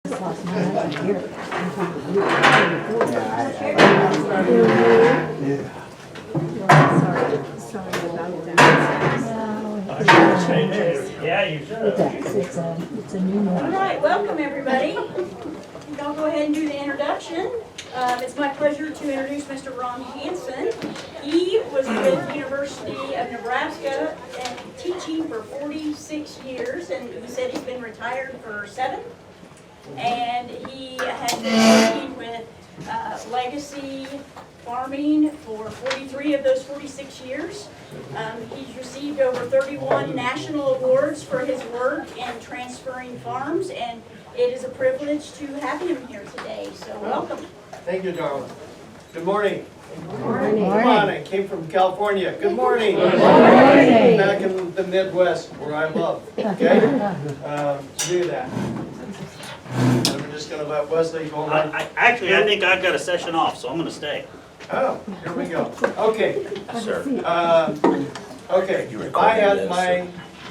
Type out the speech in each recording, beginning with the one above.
Sorry about that. Yeah, you should. It's a new one. All right, welcome everybody. I'll go ahead and do the introduction. It's my pleasure to introduce Mr. Ron Hanson. He was with the University of Nebraska and teaching for 46 years, and he said he's been retired for 7. And he has been working with legacy farming for 43 of those 46 years. He's received over 31 national awards for his work in transferring farms, and it is a privilege to have him here today. So welcome. Thank you, darling. Good morning. Good morning. Come on, I came from California. Good morning. Good morning. Back in the Midwest, where I love. Okay? To do that. And we're just going to let Wesley go on. Actually, I think I've got a session off, so I'm going to stay. Oh, here we go. Okay. Sir. Okay. You If I recording had this, my,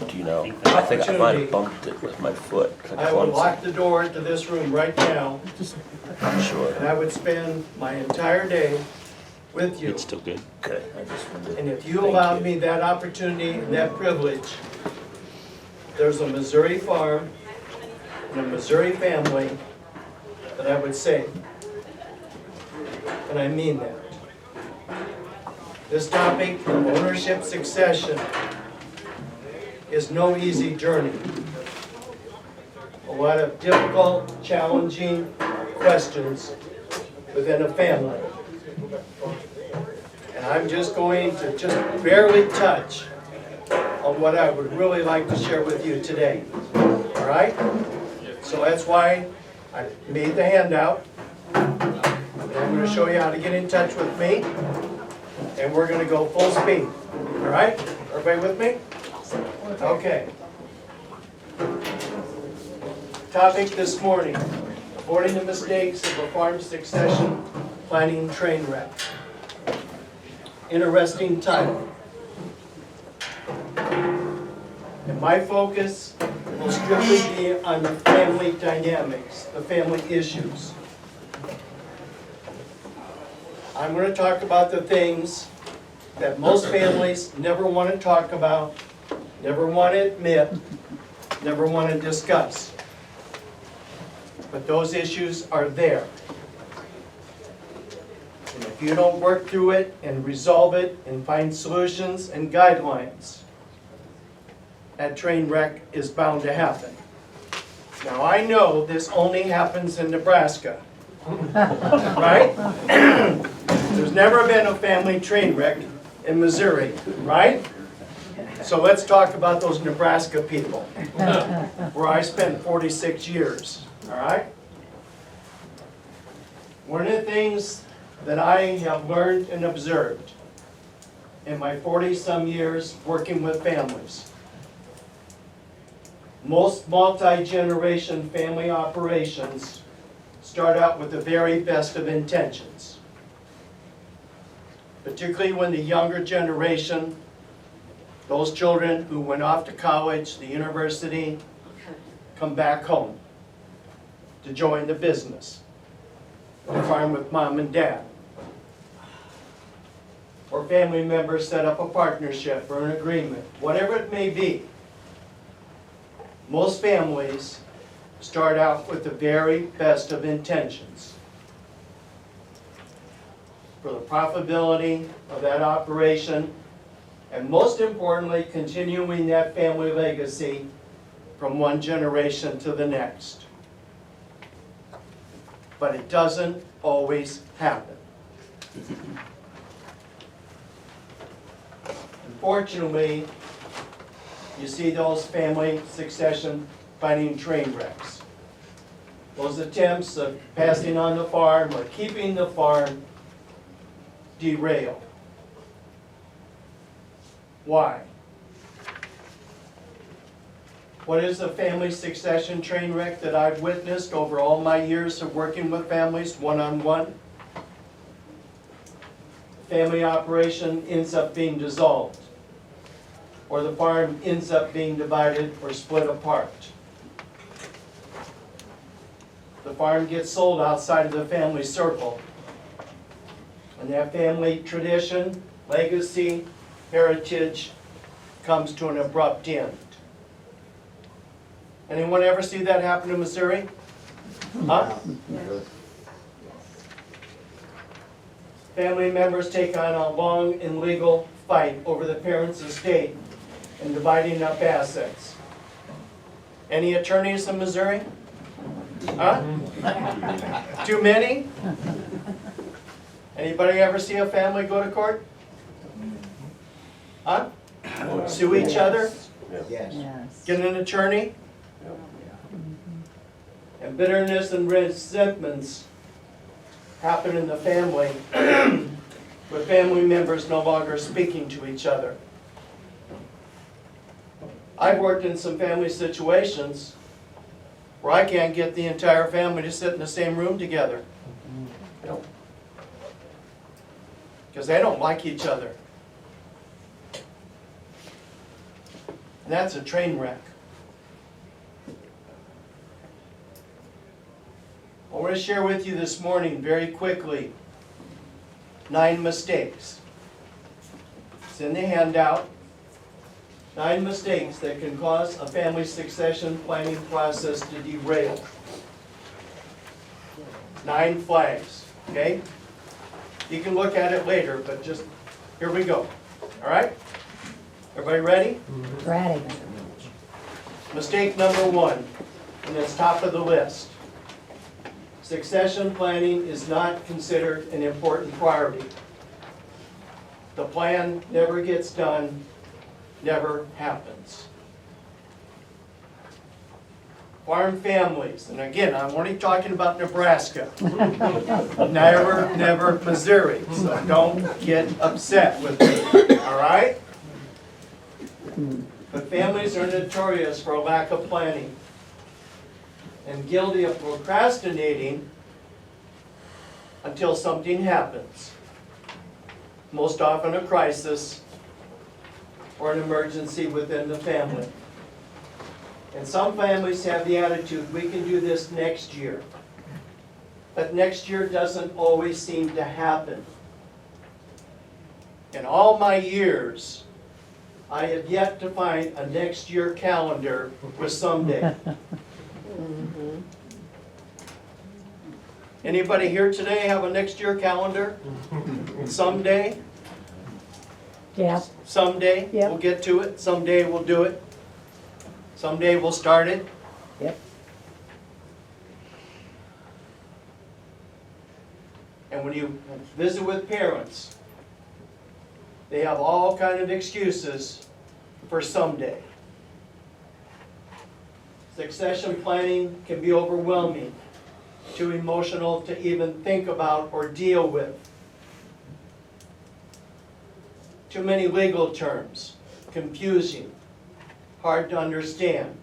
do you know? I think I might have bumped it with my foot. I would lock the door to this room right now, I'm sure. and I would spend my entire day with you. It's still good? Okay. I just wondered. And if you Thank allowed you. me that opportunity and that privilege, there's a Missouri farm and a Missouri family that I would save. And I mean that. This topic of ownership succession is no easy journey. A lot of difficult, challenging questions within a family. And I'm just going to just barely touch on what I would really like to share with you today. All right? So that's why I made the handout. And I'm going to show you how to get in touch with me. And we're going to go full speed. All right? Everybody with me? Okay. Topic this morning: avoiding the mistakes of a farm succession planning train wreck. Interesting title. And my focus will strictly be on the family dynamics, the family issues. I'm going to talk about the things that most families never want to talk about, never want to admit, never want to discuss. But those issues are there. And if you don't work through it and resolve it and find solutions and guidelines, that train wreck is bound to happen. Now I know this only happens in Nebraska, right? There's never been a family train wreck in Missouri, right? So let's talk about those Nebraska people, where I spent 46 years, all right? One of the things that I have learned and observed in my 40-some years working with families, most multi-generation family operations start out with the very best of intentions. Particularly when the younger generation, those children who went off to college, the university, come back home to join the business, to farm with mom and dad. Or family members set up a partnership or an agreement, whatever it may be. Most families start out with the very best of intentions for the profitability of that operation, and most importantly, continuing that family legacy from one generation to the next. But it doesn't always happen. Unfortunately, you see those family succession planning train wrecks. Those attempts of passing on the farm or keeping the farm derail. Why? What is the family succession train wreck that I've witnessed over all my years of working with families one-on-one? Family operation ends up being dissolved, or the farm ends up being divided or split apart. farm gets sold outside of the family circle. And that family tradition, legacy, heritage comes to an abrupt end. Anyone ever see that happen in Missouri? Huh? Family members take on a long and legal fight over the parents' estate and dividing up assets. Any attorneys in Missouri? Huh? Too many? Anybody ever see a family go to court? Huh? Sue each other? Yes. Get an attorney? And bitterness and resentments happen in the family with family members no longer speaking to each other. I've worked in some family situations where I can't get the entire family to sit in the same room together. Because they don't like each other. And that's a train wreck. I want to share with you this morning very quickly 9 mistakes. It's in the handout. 9 mistakes that can cause a family succession planning process to derail. 9 flags, okay? You can look at it later, but just, here we go. All right? Everybody ready? Ready. Mistake number 1, and it's top of the list. Succession planning is not considered an important priority. The plan never gets done, never happens. Farm families, and again, I'm only talking about Nebraska. Never Missouri, so don't get upset with me, all right? But families are notorious for a lack of planning and guilty of procrastinating until something happens. Most often a crisis or an emergency within the family. And some families have the attitude, we can do this next year. But next year doesn't always seem to happen. In all my years, I have yet to find a next year calendar with someday. Anybody here today have a next year calendar? Someday? Yeah. Someday Yep. we'll get to it. Someday we'll do it. Someday we'll start it. Yep. And when you visit with parents, they have all kind of excuses for someday. Succession planning can be overwhelming, too emotional to even think about or deal with. Too many legal terms, confusing, hard to understand.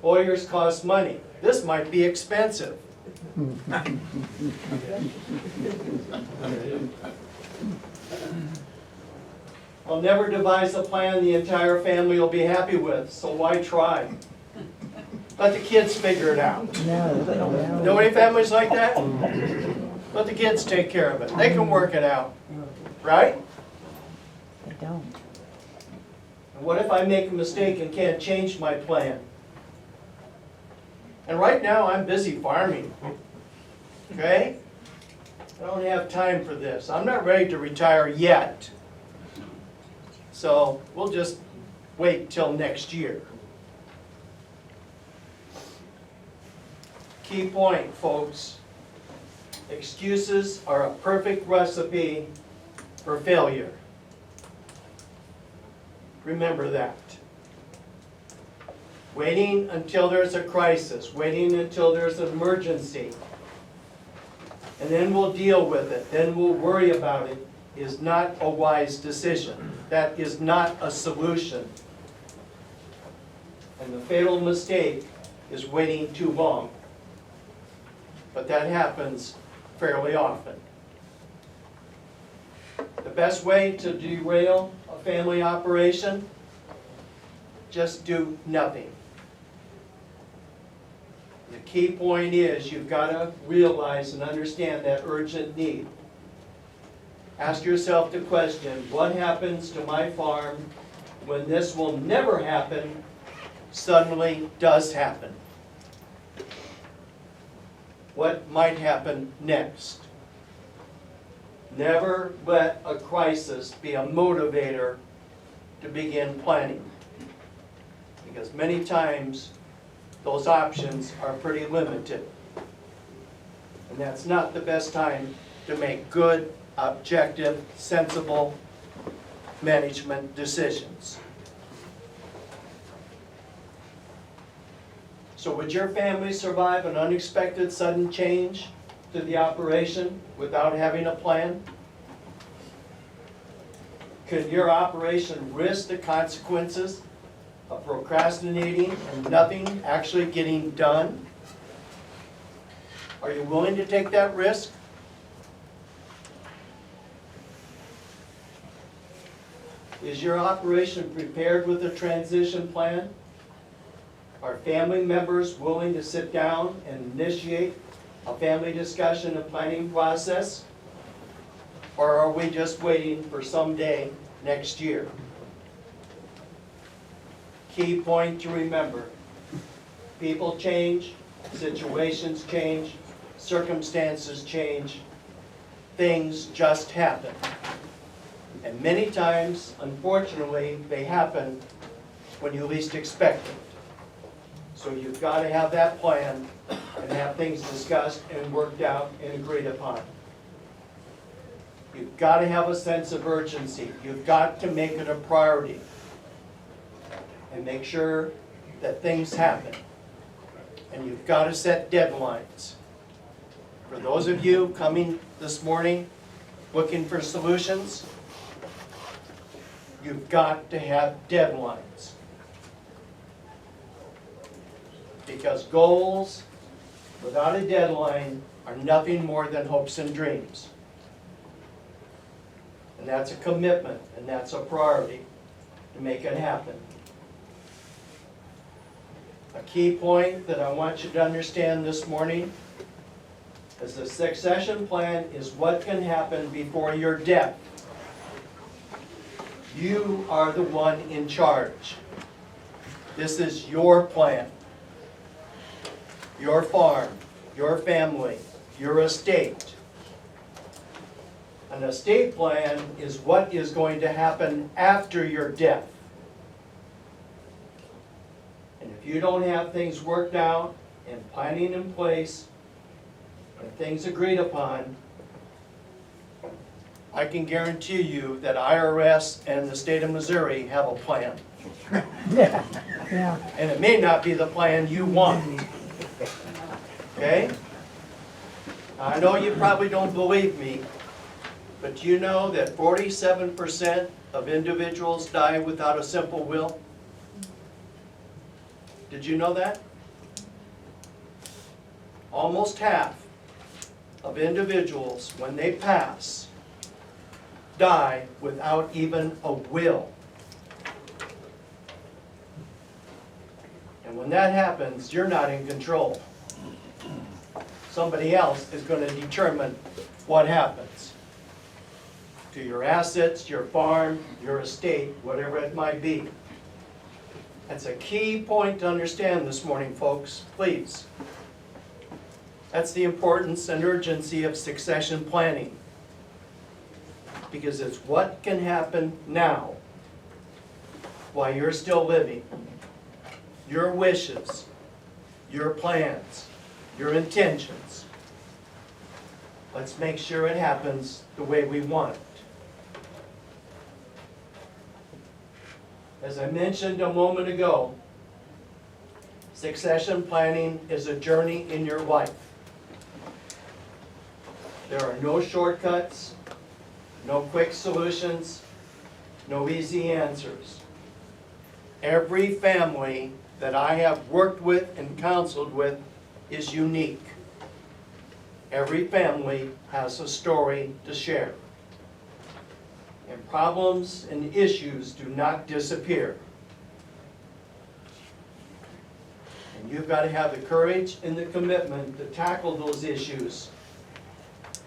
Lawyers cost money. This might be expensive. I'll never devise a plan the entire family will be happy with, so why try? Let the kids figure it out. No. Know any families like that? Let the kids take care of it. They can work it out, right? They don't. And what if I make a mistake and can't change my plan? And right now I'm busy farming, okay? I don't have time for this. I'm not ready to retire yet. So we'll just wait till next year. Key point, folks. Excuses are a perfect recipe for failure. Remember that. Waiting until there's a crisis, waiting until there's an emergency, and then we'll deal with it, then we'll worry about it, is not a wise decision. That is not a solution. And the fatal mistake is waiting too long. But that happens fairly often. The best way to derail a family operation? Just do nothing. The key point is you've got to realize and understand that urgent need. Ask yourself the question, what happens to my farm when this will never happen suddenly does happen? What might happen next? Never let a crisis be a motivator to begin planning. Because many times those options are pretty limited. And that's not the best time to make good, objective, sensible management decisions. So would your family survive an unexpected sudden change to the operation without having a plan? Could your operation risk the consequences of procrastinating and nothing actually getting done? Are you willing to take that risk? Is your operation prepared with a transition plan? Are family members willing to sit down and initiate a family discussion and planning process? Or are we just waiting for someday next year? Key point to remember, people change, situations change, circumstances change, things just happen. And many times, unfortunately, they happen when you least expect it. So you've got to have that plan and have things discussed and worked out and agreed upon. You've got to have a sense of urgency. You've got to make it a priority and make sure that things happen. And you've got to set deadlines. For those of you coming this morning looking for solutions, you've got to have deadlines. Because goals without a deadline are nothing more than hopes and dreams. And that's a commitment, and that's a priority to make it happen. A key point that I want you to understand this morning is the succession plan is what can happen before your death. You are the one in charge. This is your plan. Your farm, your family, your estate. An estate plan is what is going to happen after your death. And if you don't have things worked out and planning in place and things agreed upon, I can guarantee you that IRS and the state of Missouri have a plan. Yeah, yeah. And it may not be the plan you want. Okay? I know you probably don't believe me, but you know that 47% of individuals die without a simple will? Did you know that? Almost half of individuals, when they pass, die without even a will. And when that happens, you're not in control. Somebody else is going to determine what happens to your assets, your farm, your estate, whatever it might be. That's a key point to understand this morning, folks, please. That's the importance and urgency of succession planning. Because it's what can happen now while you're still living. Your wishes, your plans, your intentions. Let's make sure it happens the way we want it. As I mentioned a moment ago, succession planning is a journey in your life. There are no shortcuts, no quick solutions, no easy answers. Every family that I have worked with and counseled with is unique. Every family has a story to share. And problems and issues do not disappear. And And you've got to have the courage and the commitment to tackle those issues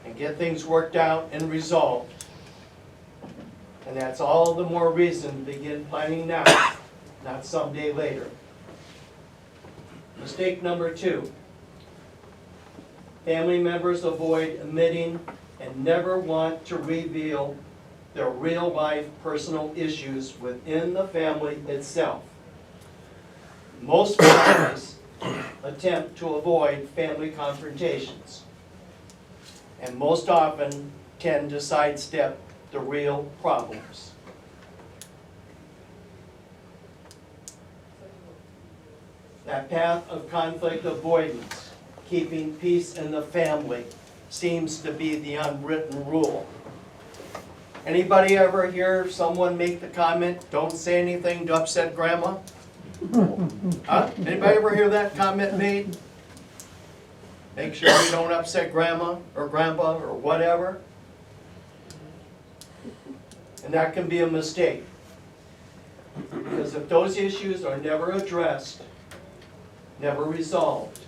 and get things worked out and resolved. And that's all the more reason to begin planning now, not someday later. Mistake number 2. Family members avoid admitting and never want to reveal their real-life personal issues within the family itself. Most families attempt to avoid family confrontations, and most often tend to sidestep the real problems. That path of conflict avoidance, keeping peace in the family, seems to be the unwritten rule. Anybody ever hear someone make the comment, "Don't say anything to upset grandma"? Huh? Anybody ever hear that comment made? Make sure you don't upset grandma or grandpa or whatever. And that can be a mistake. Because if those issues are never addressed, never resolved,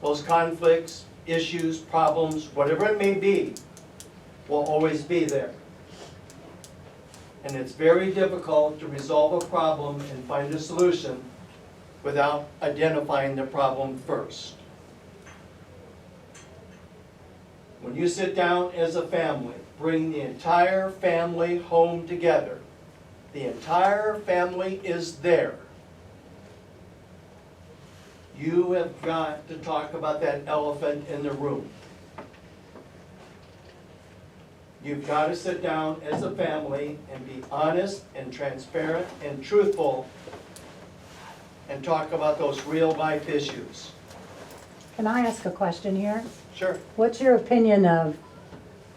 those conflicts, issues, problems, whatever it may be, will always be there. And it's very difficult to resolve a problem and find a solution without identifying the problem first. When you sit down as a family, bring the entire family home together. The entire family is there. You have got to talk about that elephant in the room. You've got to sit down as a family and be honest and transparent and truthful and talk about those real life issues. Can I ask a question here? Sure. What's your opinion of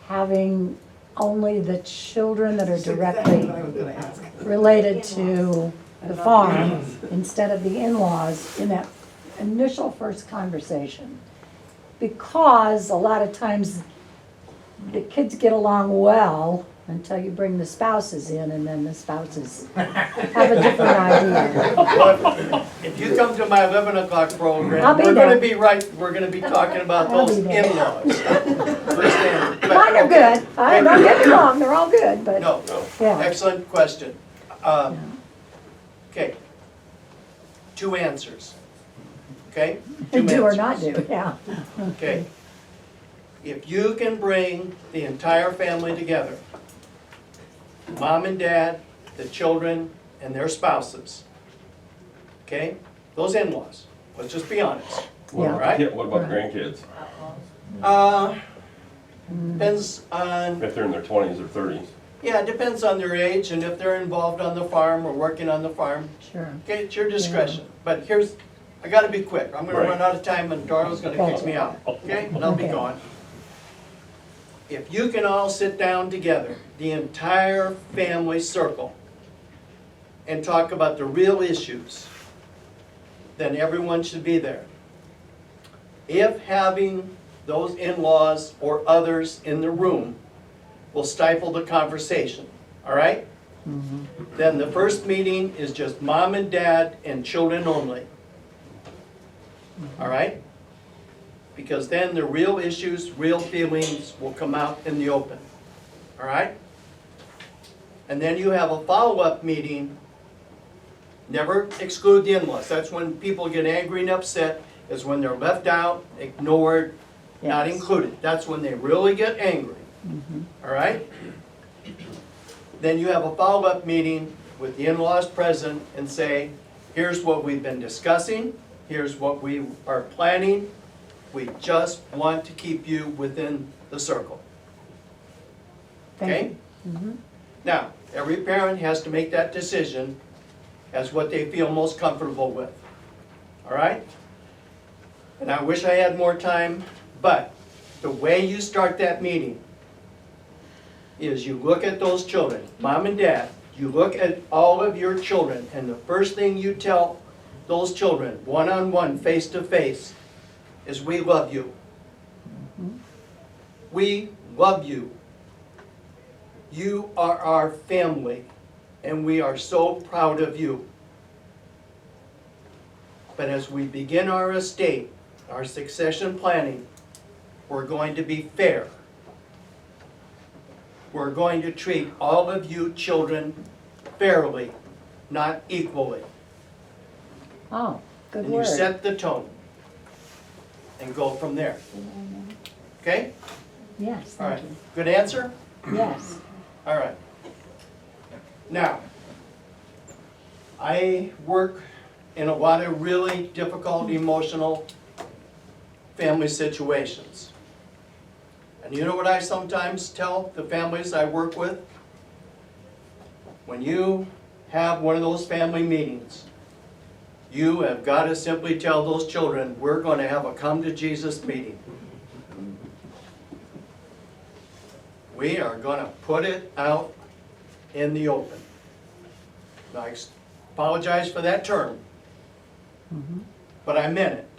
having only the children that are directly related to the farm instead of the in-laws in that initial first conversation? Because a lot of times the kids get along well until you bring the spouses in, and then the spouses have a different idea. If you come to my 11 o'clock program, I'll be we're there. gonna be we're gonna be talking about I'll those be there. in-laws. Understand? But- Mine are good. Don't get me wrong, they're all good, but, No, yeah. excellent question. Okay. 2 answers. Okay? 2 Do or answers. not do, yeah. Okay. If you can bring the entire family together, mom and dad, the children, and their spouses, okay? Those in-laws, let's just be honest. Yeah. All right? What about the grandkids? Depends on, If they're in their 20s or 30s? yeah, it depends on their age and if they're involved on the farm or working on the farm. Sure. Okay, it's your discretion. But here's, I gotta be quick. I'm gonna Right. run out of time and Darla's gonna kick me out, okay? And I'll be Okay. gone. If you can all sit down together, the entire family circle, and talk about the real issues, then everyone should be there. If having those in-laws or others in the room will stifle the conversation, all right? Then the first meeting is just mom and dad and children only. All right? Because then the real issues, real feelings will come out in the open. All right? And then you have a follow-up meeting. Never exclude the in-laws. That's when people get angry and upset, is when they're left out, ignored, not Yes. included. That's when they really get angry. All right? Then you have a follow-up meeting with the in-laws present and say, here's what we've been discussing, here's what we are planning. We just want to keep you within the circle. Thank Okay? you. Now, every parent has to make that decision as what they feel most comfortable with. All right? And I wish I had more time, but the way you start that meeting is you look at those children, mom and dad, you look at all of your children, and the first thing you tell those children, one-on-one, face-to-face, is we love you. We love you. You are our family, and we are so proud of you. But as we begin our estate, our succession planning, we're going to be fair. We're going to treat all of you children fairly, not equally. Oh, good And you word. set the tone and go from there. Okay? Yes, All right. thank you. Good answer? Yes. All right. Now, I work in a lot of really difficult, emotional family situations. And you know what I sometimes tell the families I work with? When you have one of those family meetings, you have got to simply tell those children, we're going to have a come to Jesus meeting. We are going to put it out in the open. Now, I apologize for that term, but I meant it.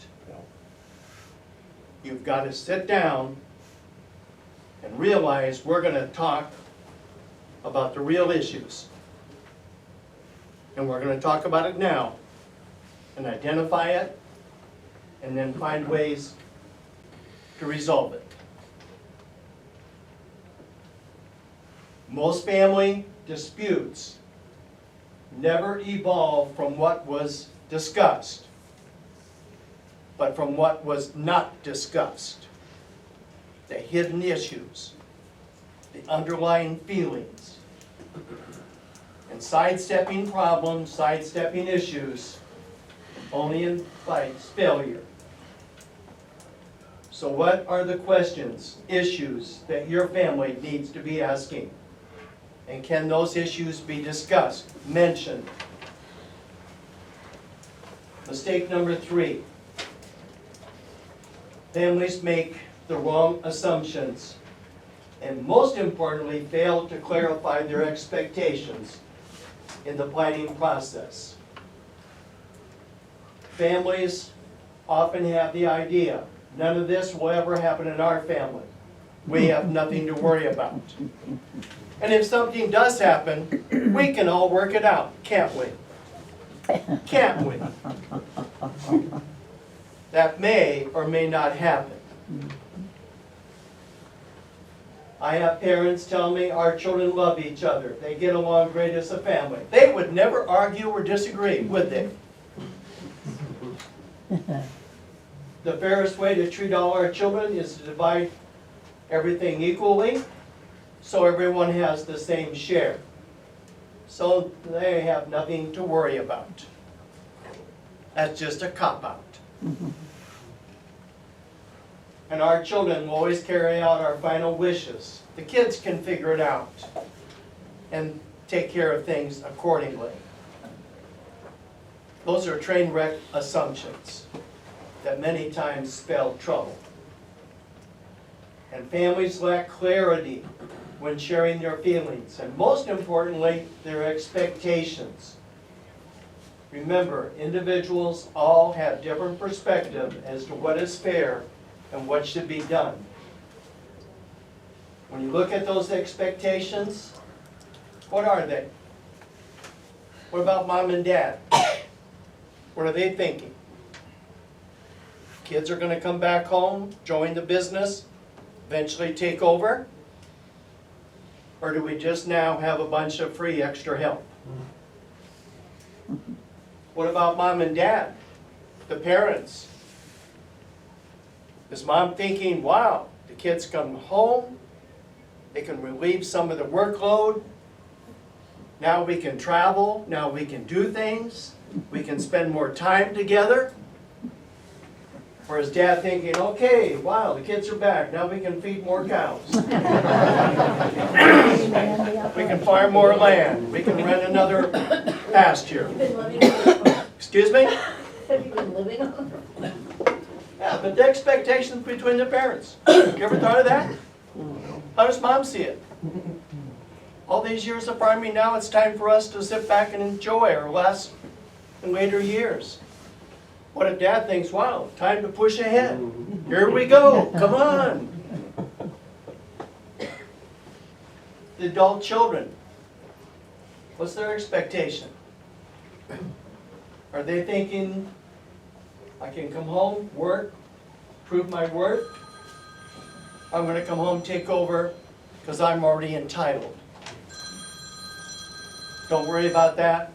You've got to sit down and realize we're going to talk about the real issues. And we're going to talk about it now and identify it and then find ways to resolve it. Most family disputes never evolve from what was discussed, but from what was not discussed. The hidden issues, the underlying feelings, and sidestepping problems, sidestepping issues only invites failure. So what are the questions, issues that your family needs to be asking? And can those issues be discussed, mentioned? Mistake number 3. Families make the wrong assumptions and most importantly fail to clarify their expectations in the planning process. Families often have the idea, none of this will ever happen in our family. We have nothing to worry about. And if something does happen, we can all work it out, can't we? Can't we? That may or may not happen. I have parents tell me our children love each other. They get along great as a family. They would never argue or disagree, would they? The fairest way to treat all our children is to divide everything equally, so everyone has the same share. So they have nothing to worry about. That's just a cop-out. And our children will always carry out our final wishes. The kids can figure it out and take care of things accordingly. Those are train wreck assumptions that many times spell trouble. And families lack clarity when sharing their feelings, and most importantly, their expectations. Remember, individuals all have different perspectives as to what is fair and what should be done. When you look at those expectations, what are they? What about mom and dad? What are they thinking? Kids are going to come back home, join the business, eventually take over? Or do we just now have a bunch of free extra help? What about mom and dad, the parents? Is mom thinking, wow, the kids come home, they can relieve some of the workload, now we can travel, now we can do things, we can spend more time together? Or is dad thinking, okay, wow, the kids are back, now we can feed more cows. We can farm more land, we can rent another pasture. Excuse me? Have you been living on them? Yeah, but the expectations between the parents. You ever thought of that? How does mom see it? All these years of farming, now it's time for us to sit back and enjoy our last and later years. What if dad thinks, wow, time to push ahead. Here we go, come on. The adult children, what's their expectation? Are they thinking I can come home, work, prove my worth. I'm gonna come home, take over, because I'm already entitled. Don't worry about that.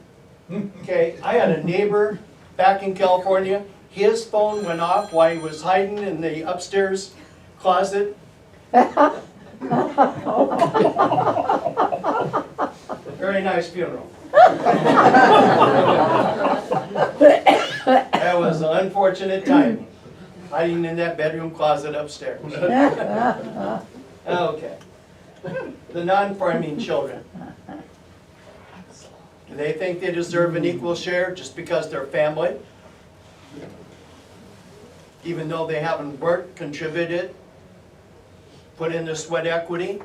Okay, I had a neighbor back in California. His phone went off while he was hiding in the upstairs closet. Very nice funeral. That was unfortunate timing, hiding in that bedroom closet upstairs. Okay. The non-farming children. Do they think they deserve an equal share just because they're family? Even though they haven't worked, contributed, put in their sweat equity?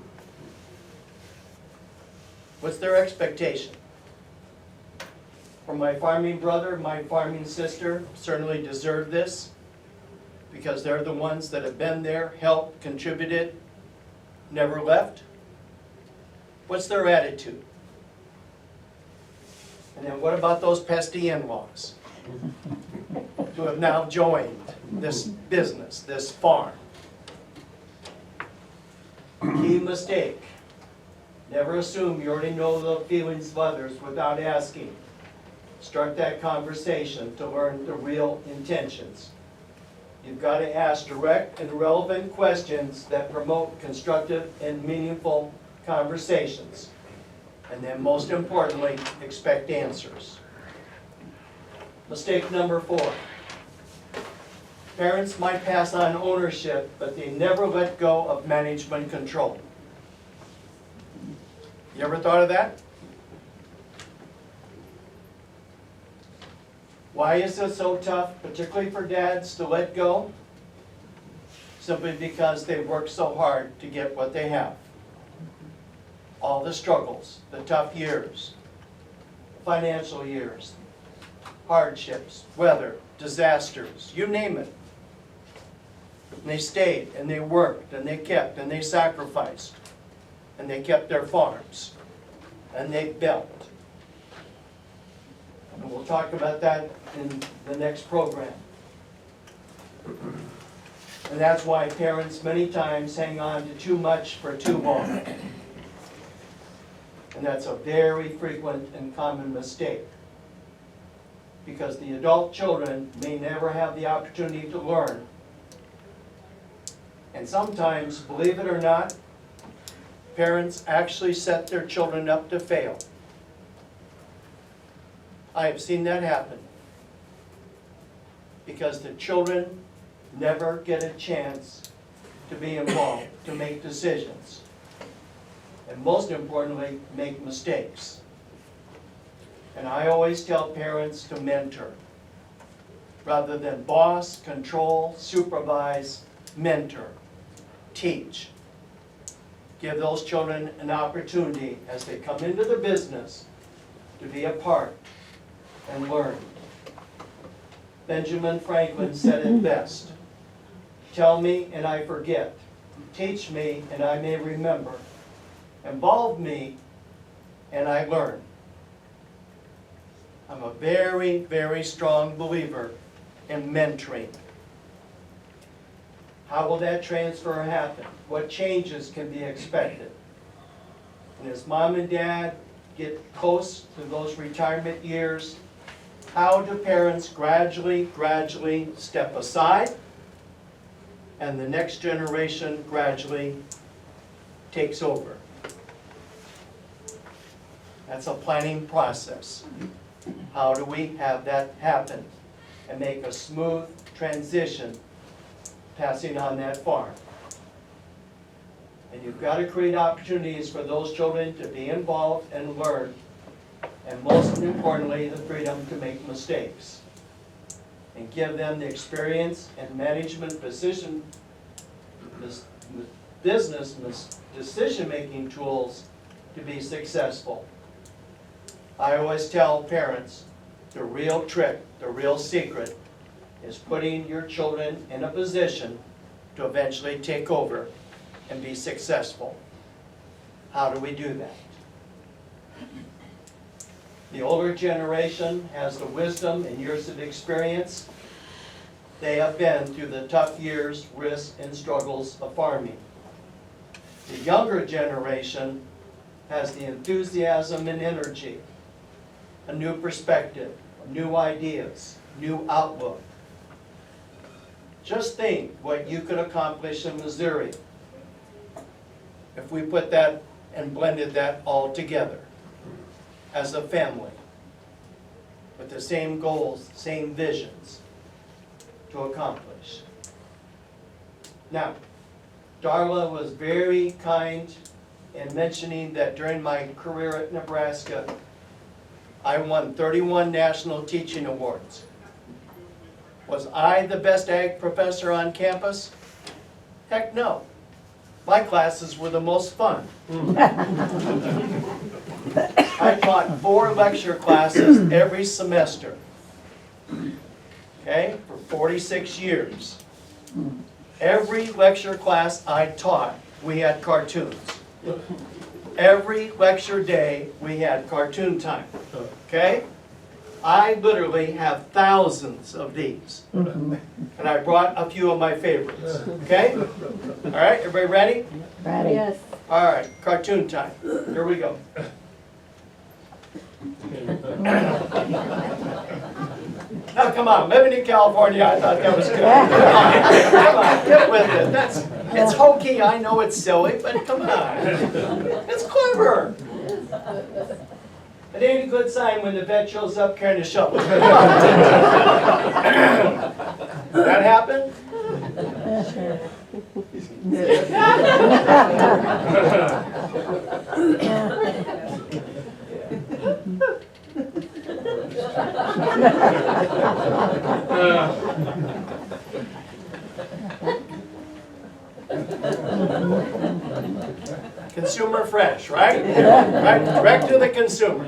What's their expectation? For my farming brother, my farming sister certainly deserve this because they're the ones that have been there, helped, contributed, never left. What's their attitude? And then what about those pesky in-laws who have now joined this business, this farm? Key mistake. Never assume you already know the feelings of others without asking. Start that conversation to learn the real intentions. You've got to ask direct and relevant questions that promote constructive and meaningful conversations. And then most importantly, expect answers. Mistake number 4. Parents might pass on ownership, but they never let go of management control. You ever thought of that? Why is it so tough, particularly for dads, to let go? Simply because they worked so hard to get what they have. All the struggles, the tough years, financial years, hardships, weather, disasters, you name it. And they stayed, and they worked, and they kept, and they sacrificed, and they kept their farms, and they built. And we'll talk about that in the next program. And that's why parents many times hang on to too much for too long. And that's a very frequent and common mistake. Because the adult children may never have the opportunity to learn. And sometimes, believe it or not, parents actually set their children up to fail. I have seen that happen. Because the children never get a chance to be involved, to make decisions. And most importantly, make mistakes. And I always tell parents to mentor. Rather than boss, control, supervise, mentor, teach. Give those children an opportunity as they come into the business to be a part and learn. Benjamin Franklin said it best. Tell me and I forget. Teach me and I may remember. Involve me and I learn. I'm a very, very strong believer in mentoring. How will that transfer happen? What changes can be expected? And as mom and dad get close to those retirement years, how do parents gradually step aside and the next generation gradually takes over? That's a planning process. How do we have that happen and make a smooth transition passing on that farm? And you've got to create opportunities for those children to be involved and learn, and most importantly, the freedom to make mistakes. And give them the experience and management business decision-making tools to be successful. I always tell parents, the real trick, the real secret, is putting your children in a position to eventually take over and be successful. How do we do that? The older generation has the wisdom and years of experience they have been through the tough years, risks, and struggles of farming. The younger generation has the enthusiasm and energy, a new perspective, new ideas, new outlook. Just think what you could accomplish in Missouri if we put that and blended that all together as a family with the same goals, same visions to accomplish. Now, Darla was very kind in mentioning that during my career at Nebraska, I won 31 national teaching awards. Was I the best ag professor on campus? Heck no. My classes were the most fun. I taught 4 lecture classes every semester, okay, for 46 years. Every lecture class I taught, we had cartoons. Every lecture day, we had cartoon time, okay? I literally have thousands of these, and I brought a few of my favorites, okay? All right, everybody ready? Ready? Yes. All right, cartoon time. Here we go. Now, come on, living in California, I thought that was good. Come on, get with it. It's hokey, I know it's silly, but come on. It's clever. It ain't a good sign when the vet shows up carrying a shovel. Come on. That happened? Consumer fresh, right? Right? Direct to the consumer.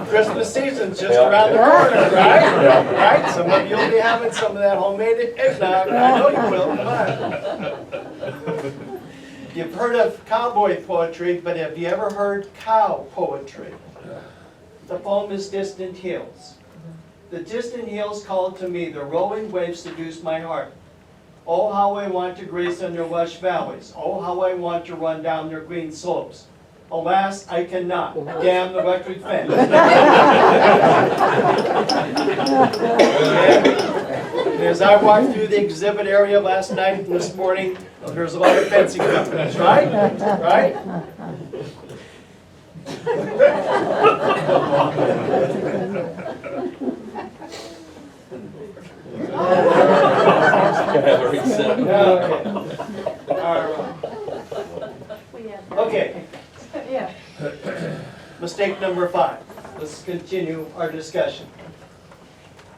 Christmas season's just around the corner, right? Right? Some of you will be having some of that homemade eggnog. I know you will. Come on. You've heard of cowboy poetry, but have you ever heard cow poetry? The poem is Distant Hills. The distant hills called to me, the rolling waves seduce my heart. Oh, how I want to grace in their lush valleys. Oh, how I want to run down their green slopes. Alas, I cannot. Damn the electric fence. As I walked through the exhibit area last night and this morning, there's a lot of fencing companies, right? Right? Okay. Yeah. Mistake number 5. Let's continue our discussion.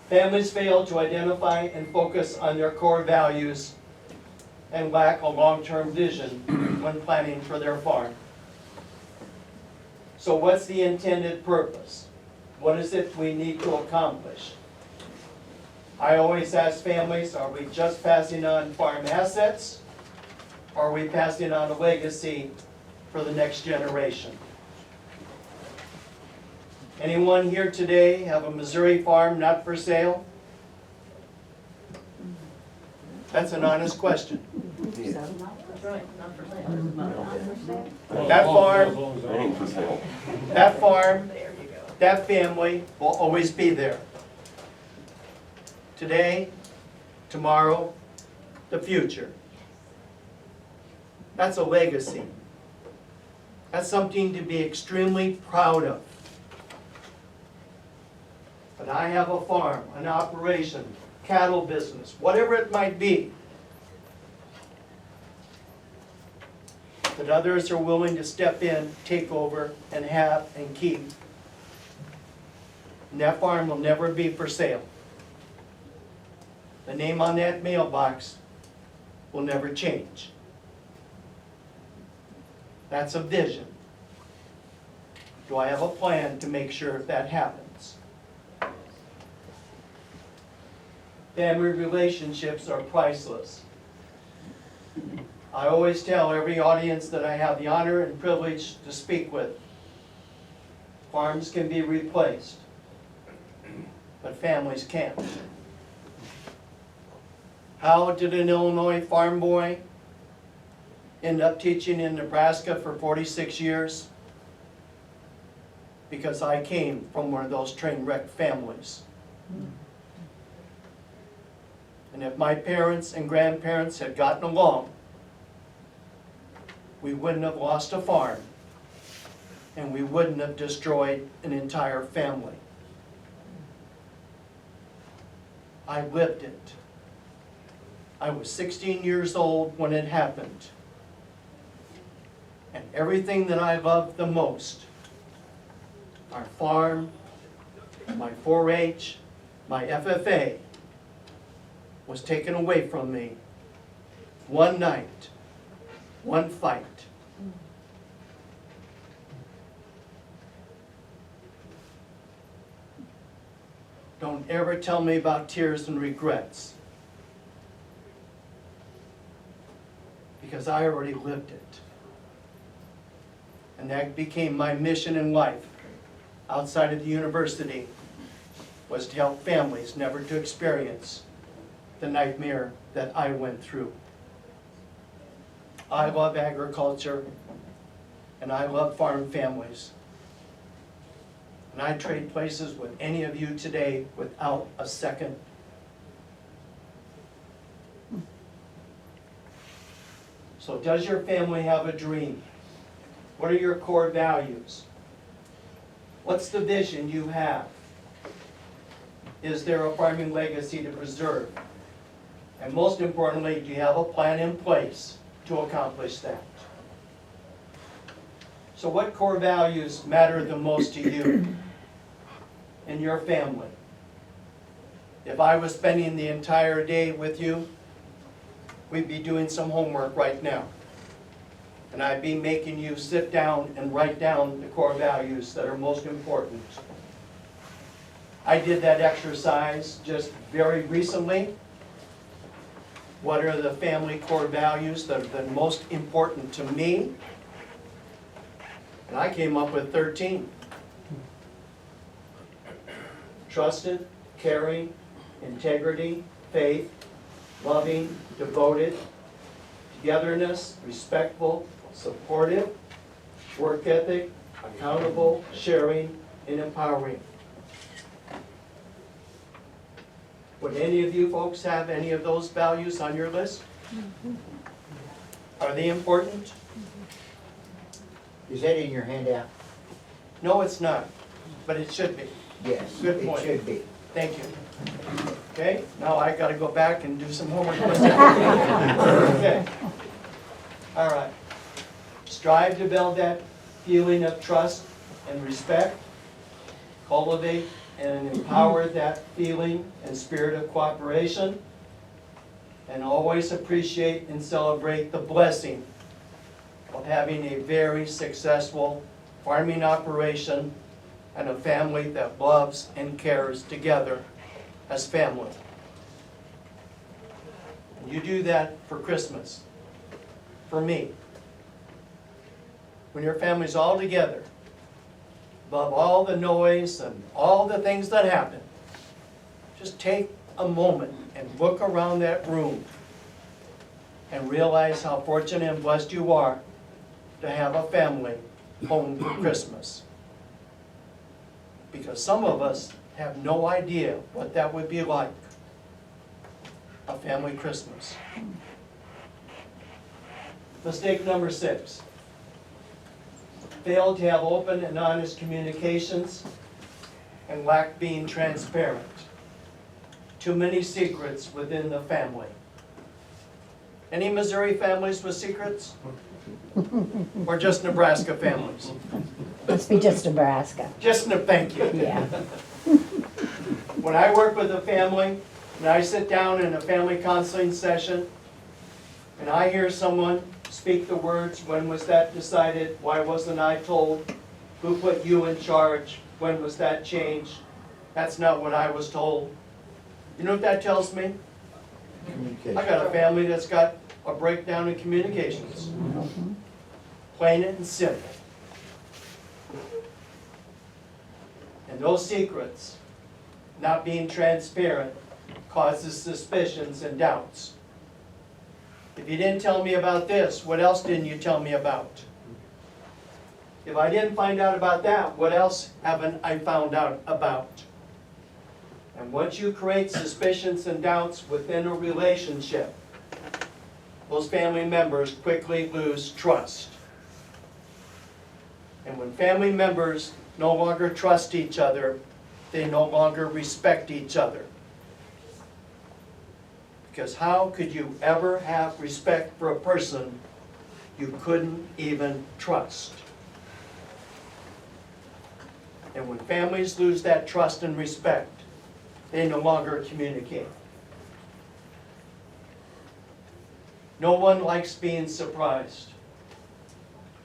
Families fail to identify and focus on their core values and lack a long-term vision when planning for their farm. So what's the intended purpose? What is it we need to accomplish? I always ask families, are we just passing on farm assets? Or are we passing on a legacy for the next generation? Anyone here today have a Missouri farm not for sale? That's an honest question. That farm, that family will always be there. Today, tomorrow, the future. That's a legacy. That's something to be extremely proud of. But I have a farm, an operation, cattle business, whatever it might be, that others are willing to step in, take over, and have and keep. And that farm will never be for sale. The name on that mailbox will never change. That's a vision. Do I have a plan to make sure that happens? Family relationships are priceless. I always tell every audience that I have the honor and privilege to speak with, Farms can be replaced, but families can't. How did an Illinois farm boy end up teaching in Nebraska for 46 years? Because I came from one of those train wreck families. And if my parents and grandparents had gotten along, we wouldn't have lost a farm, and we wouldn't have destroyed an entire family. I lived it. I was 16 years old when it happened. And everything that I loved the most, our farm, my 4-H, my FFA, was taken away from me one night, one fight. Don't ever tell me about tears and regrets, because I already lived it. And that became my mission in life outside of the university, was to help families never to experience the nightmare that I went through. I love agriculture, and I love farm families. And I'd trade places with any of you today without a second. So does your family have a dream? What are your core values? What's the vision you have? Is there a farming legacy to preserve? And most importantly, do you have a plan in place to accomplish that? So what core values matter the most to you and your family? If I was spending the entire day with you, we'd be doing some homework right now. And I'd be making you sit down and write down the core values that are most important. I did that exercise just very recently. What are the family core values that have been most important to me? And I came up with 13. Trusted, caring, integrity, faith, loving, devoted, togetherness, respectful, supportive, work ethic, accountable, sharing, and empowering. Would any of you folks have any of those values on your list? Are they important? Is that in your handout? No, it's not, but it should be. Yes, Good point. it should be. Thank you. Okay, now I gotta go back and do some homework myself. Okay. All right. Strive to build that feeling of trust and respect. Cultivate and empower that feeling and spirit of cooperation. And always appreciate and celebrate the blessing of having a very successful farming operation and a family that loves and cares together as family. And you do that for Christmas, for me. When your family's all together, above all the noise and all the things that happen, just take a moment and look around that room and realize how fortunate and blessed you are to have a family home for Christmas. Because some of us have no idea what that would be like, a family Christmas. Mistake number 6. Fail to have open and honest communications and lack being transparent. Too many secrets within the family. Any Missouri families with secrets? Or just Nebraska families? Must be just Nebraska. Thank you. Yeah. When I work with a family, and I sit down in a family counseling session, and I hear someone speak the words, when was that decided? Why wasn't I told? Who put you in charge? When was that changed? That's not what I was told. You know what that tells me? Communication. I got a family that's got a breakdown in communications. Plain and simple. And those secrets, not being transparent, causes suspicions and doubts. If you didn't tell me about this, what else didn't you tell me about? If I didn't find out about that, what else haven't I found out about? And once you create suspicions and doubts within a relationship, those family members quickly lose trust. And when family members no longer trust each other, they no longer respect each other. Because how could you ever have respect for a person you couldn't even trust? And when families lose that trust and respect, they no longer communicate. No one likes being surprised,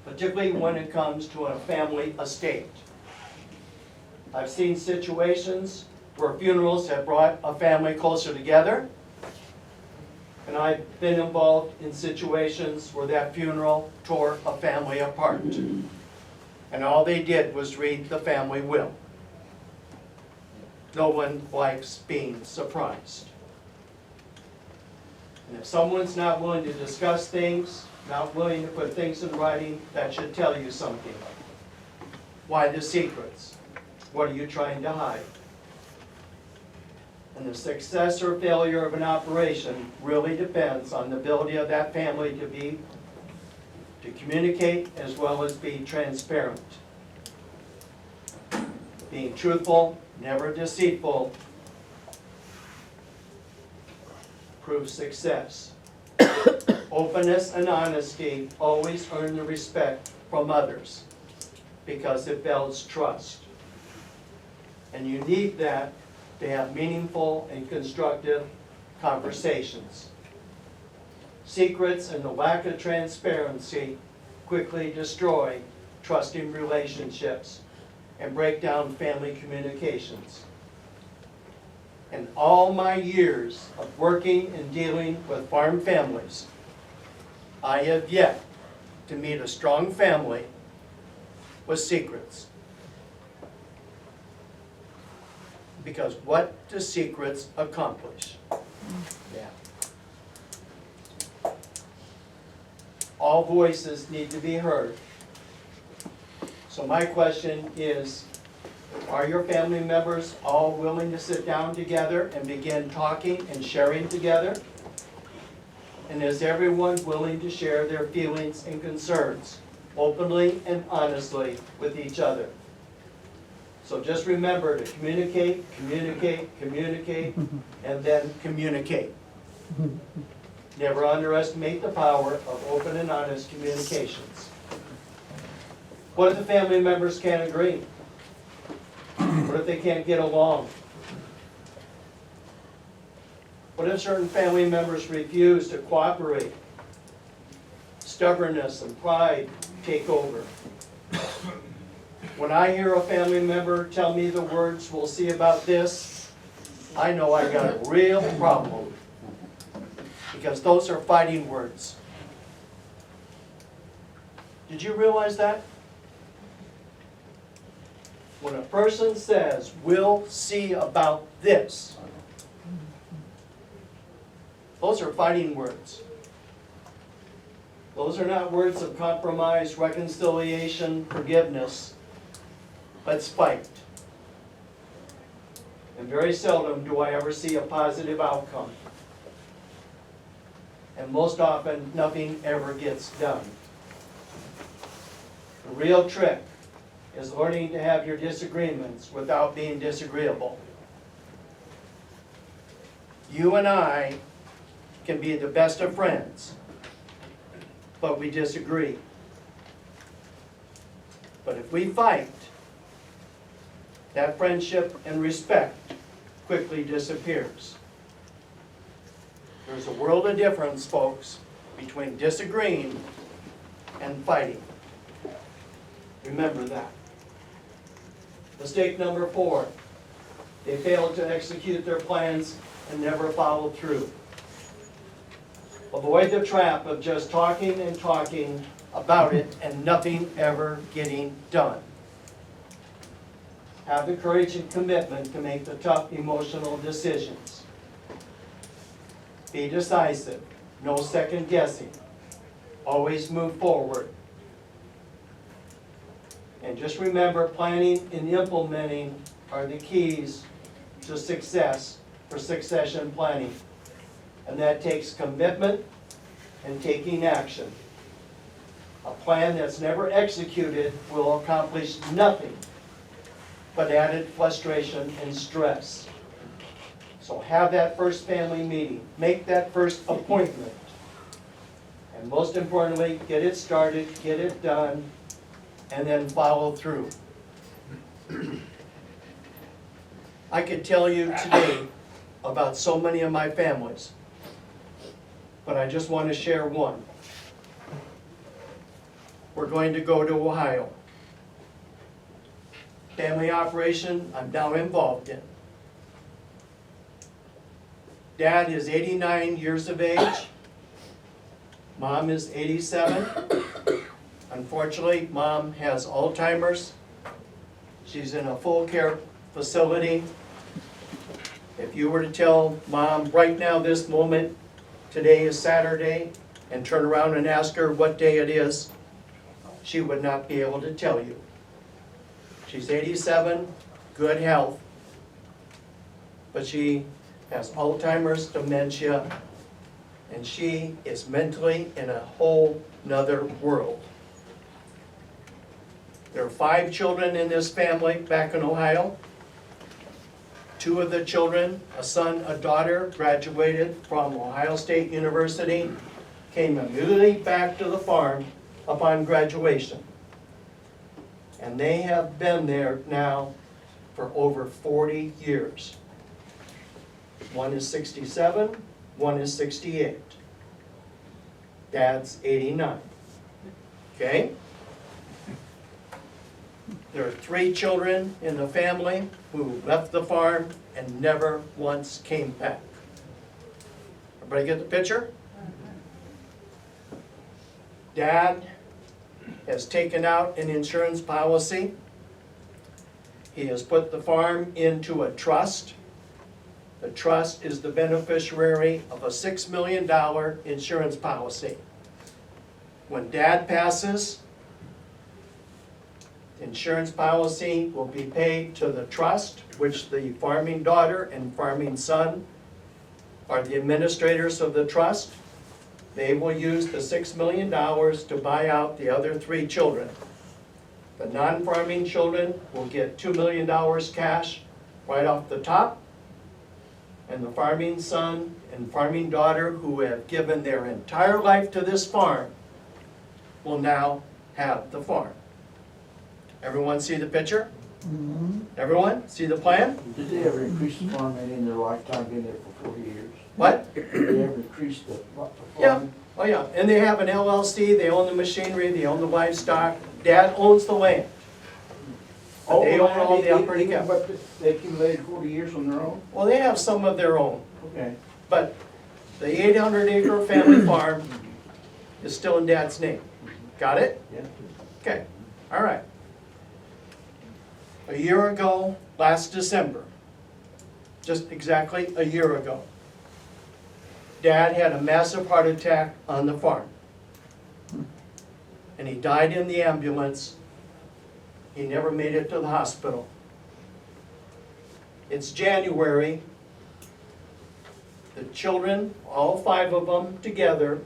particularly when it comes to a family estate. I've seen situations where funerals have brought a family closer together, and I've been involved in situations where that funeral tore a family apart. And all they did was read the family will. No one likes being surprised. And if someone's not willing to discuss things, not willing to put things in writing, that should tell you something. Why the secrets? What are you trying to hide? And the success or failure of an operation really depends on the ability of that family to communicate as well as be transparent. Being truthful, never deceitful, proves success. Openness and honesty always earn the respect from others because it builds trust. And you need that to have meaningful and constructive conversations. Secrets and the lack of transparency quickly destroy trusting relationships and break down family communications. In all my years of working and dealing with farm families, I have yet to meet a strong family with secrets. Because what do secrets accomplish? Yeah. All voices need to be heard. So my question is, are your family members all willing to sit down together and begin talking and sharing together? And is everyone willing to share their feelings and concerns openly and honestly with each other? So just remember to communicate, communicate, communicate, and then communicate. Never underestimate the power of open and honest communications. What if the family members can't agree? What if they can't get along? What if certain family members refuse to cooperate? Stubbornness and pride take over. When I hear a family member tell me the words, "We'll see about this," I know I got a real problem. Because those are fighting words. Did you realize that? When a person says, "We'll see about this," those are fighting words. Those are not words of compromise, reconciliation, forgiveness. Let's fight. And very seldom do I ever see a positive outcome. And most often, nothing ever gets done. The real trick is learning to have your disagreements without being disagreeable. You and I can be the best of friends, but we disagree. But if we fight, that friendship and respect quickly disappears. There's a world of difference, folks, between disagreeing and fighting. Remember that. Mistake number 4, they failed to execute their plans and never followed through. Avoid the trap of just talking and talking about it and nothing ever getting done. Have the courage and commitment to make the tough emotional decisions. Be decisive, no second guessing. Always move forward. And just remember, planning and implementing are the keys to success for succession planning. And that takes commitment and taking action. A plan that's never executed will accomplish nothing but added frustration and stress. So have that first family meeting, make that first appointment. And most importantly, get it started, get it done, and then follow through. I could tell you today about so many of my families, but I just want to share one. We're going to go to Ohio. Family operation I'm now involved in. Dad is 89 years of age. Mom is 87. Unfortunately, Mom has Alzheimer's. She's in a full care facility. If you were to tell Mom right now, this moment, today is Saturday, and turn around and ask her what day it is, she would not be able to tell you. She's 87, good health, but she has Alzheimer's, dementia, and she is mentally in a whole nother world. There are 5 children in this family back in Ohio. 2 of the children, a son, a daughter, graduated from Ohio State University, came immediately back to the farm upon graduation. And they have been there now for over 40 years. One is 67, one is 68. Dad's 89. Okay? There are 3 children in the family who left the farm and never once came back. Everybody get the picture? Dad has taken out an insurance policy. He has put the farm into a trust. The trust is the beneficiary of a $6 million insurance policy. When Dad passes, the insurance policy will be paid to the trust, which the farming daughter and farming son are the administrators of the trust. They will use the $6 million to buy out the other 3 children. The non-farming children will get $2 million cash right off the top. And the farming son and farming daughter, who have given their entire life to this farm, will now have the farm. Everyone see the picture? Everyone see the plan? Did they ever increase the farm any in their lifetime, been there for 40 years? What? Did they ever increase the farm? Yeah, oh yeah, and they have an LLC, they own the machinery, they own the livestock. Dad owns the land. But they own all the operating capital. But they accumulated 40 years on their own? Well, they have some of their own, Okay. but the 800-acre family farm is still in Dad's name. Got it? Yeah. Okay, all right. A year ago, last December, just exactly a year ago, Dad had a massive heart attack on the farm. And he died in the ambulance. He never made it to the hospital. It's January. The children, all 5 of them together,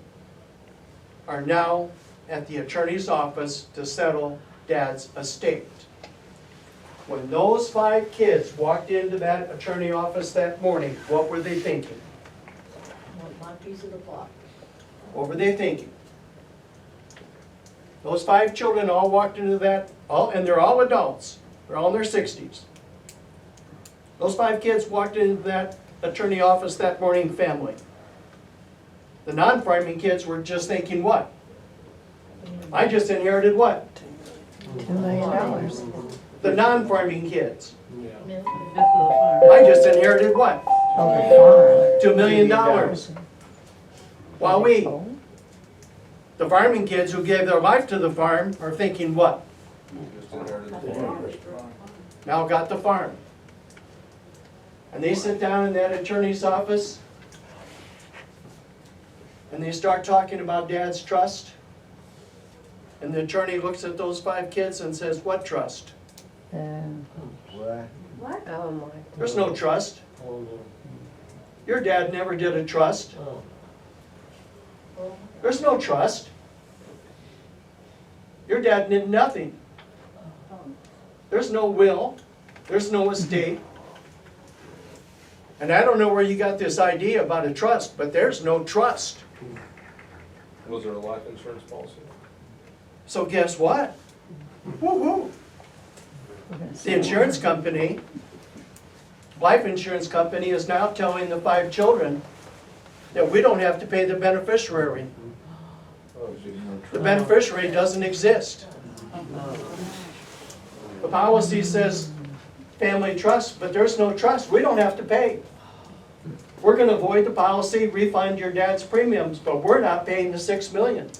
are now at the attorney's office to settle Dad's estate. When those 5 kids walked into that attorney office that morning, what were they thinking? My piece of the plot. What were they thinking? Those 5 children all walked into that, and they're all adults. They're all in their 60s. Those 5 kids walked into that attorney office that morning, family. The non-farming kids were just thinking what? I just inherited what? $2 million. The non-farming kids. No. I just inherited what? Oh, the farm. $2 million. While we, the farming kids who gave their life to the farm, are thinking what? now got the farm. And they sit down in that attorney's office and they start talking about dad's trust. And the attorney looks at those 5 kids and says, what trust? What? What? Oh, my. There's no trust. Your dad never did a trust. There's no trust. Your dad did nothing. There's no will. There's no estate. And I don't know where you got this idea about a trust, but there's no trust. Was there a life insurance policy? So guess what? Woo-hoo. The insurance company, life insurance company, is now telling the 5 children that we don't have to pay the beneficiary. Oh, geez. The beneficiary doesn't exist. The policy says family trust, but there's no trust. We don't have to pay. We're gonna void the policy, refund your dad's premiums, but we're not paying the $6 million.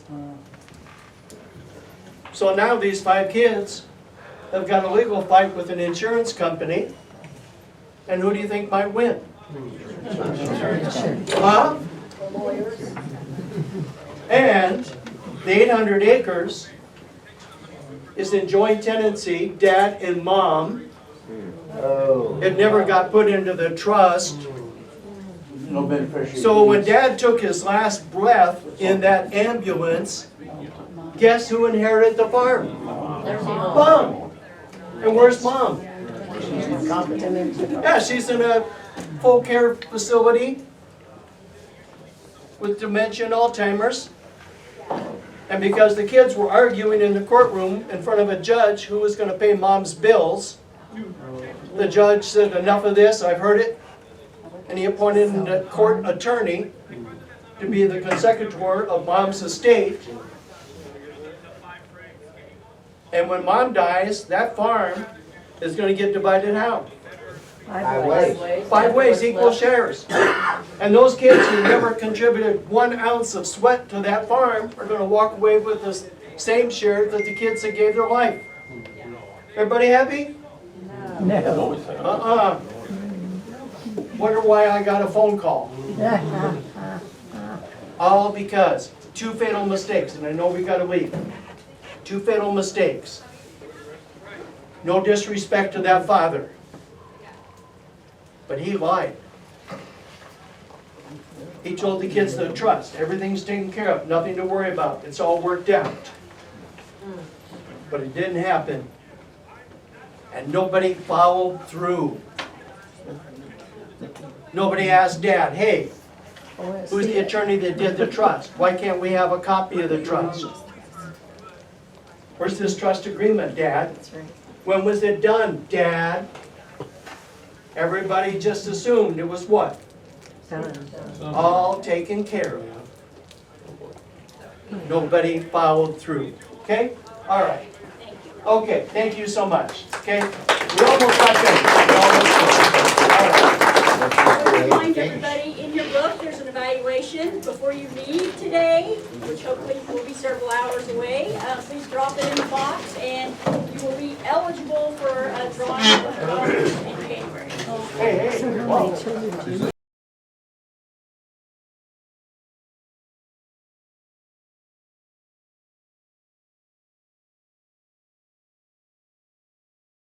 So now these 5 kids have got a legal fight with an insurance company, and who do you think might win? Huh? The lawyers. And the 800 acres is in joint tenancy, dad and mom. Oh. It never got put into the trust. No beneficiary. So when dad took his last breath in that ambulance, guess who inherited the farm? Mom. And where's mom? Yeah, she's in a full care facility with dementia and Alzheimer's. And because the kids were arguing in the courtroom in front of a judge who was going to pay mom's bills, the judge said, enough of this, I've heard it. And he appointed a court attorney to be the consecutor of mom's estate. And when mom dies, that farm is going to get divided how? 5 ways. 5 ways, equal shares. And those kids who never contributed 1 ounce of sweat to that farm are going to walk away with the same share that the kids that gave their life. Everybody happy? No. Wonder why I got a phone call. All because 2 fatal mistakes, and I know we got to leave. 2 fatal mistakes. No disrespect to that father, but he lied. He told the kids to trust. Everything's taken care of. Nothing to worry about. It's all worked out. But it didn't happen. And nobody followed through. Nobody asked Dad, hey, who's the attorney that did the trust? Why can't we have a copy of the trust? Where's this trust agreement, Dad? When was it done, Dad? Everybody just assumed it was what? All taken care of. Nobody followed through. Okay? All right. Okay, thank you so much. Okay? We almost got done. We almost done. All right. I would remind everybody, in your book, there's an evaluation before you leave today, which hopefully will be several hours away. Please drop it in the box, and you will be eligible for a drawing of $100 in January. Hey, hey. Whoa.